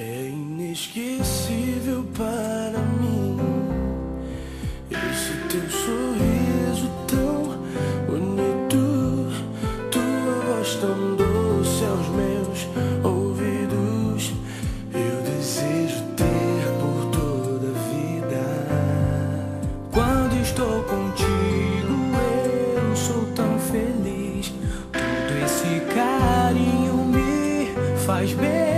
É inesquecível para mim esse teu sorriso tão bonito, tua voz tão doce aos meus ouvidos. Eu desejo ter por toda a vida. Quando estou contigo eu sou tão feliz. Todo esse carinho me faz bem.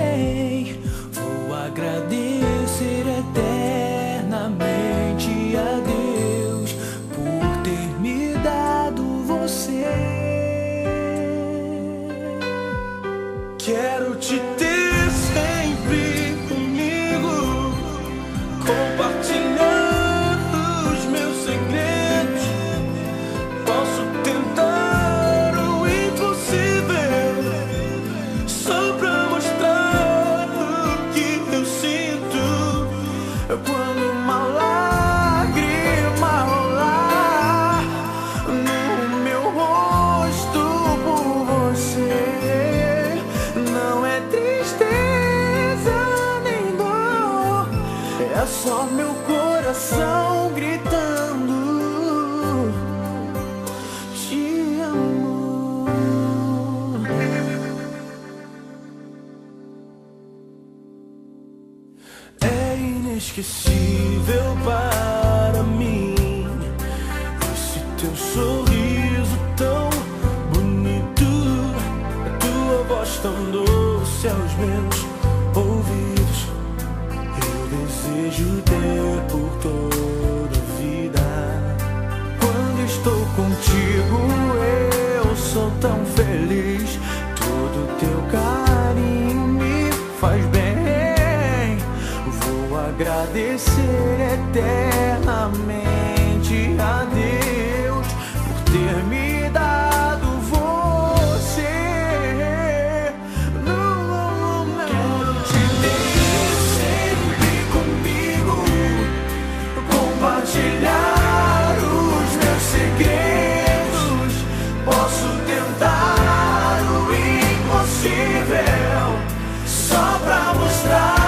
Agradecer eternamente a Deus por ter me dado você. Quero te ter sempre comigo, compartilhar os meus segredos. Posso tentar o impossível só pra mostrar o que eu sinto. Quando uma lágrima rolar no meu rosto por você, não é tristeza nem dor, é só meu coração gritando: te amo. É inesquecível para mim esse teu sorriso tão bonito, a tua voz tão doce aos meus ouvidos. Eu desejo ter por toda a vida. Quando estou contigo eu sou tão feliz. Todo teu carinho me faz bem. Vou agradecer eternamente a Deus por ter me dado você. Quero te ter sempre comigo, compartilhar os meus segredos. Posso tentar o impossível só pra mostrar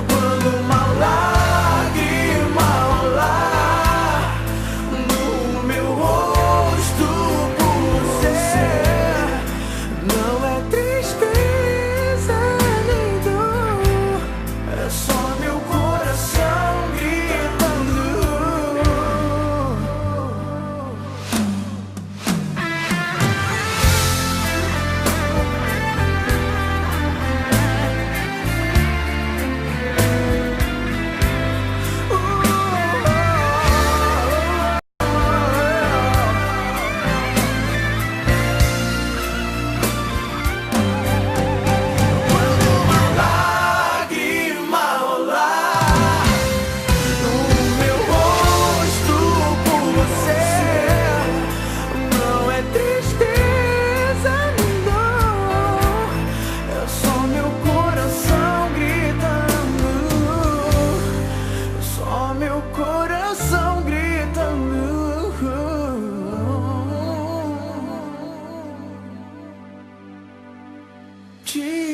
quando uma lágrima rolar no meu rosto por você. Não é tristeza nem dor, é só meu coração gritando. Meu coração gritando, te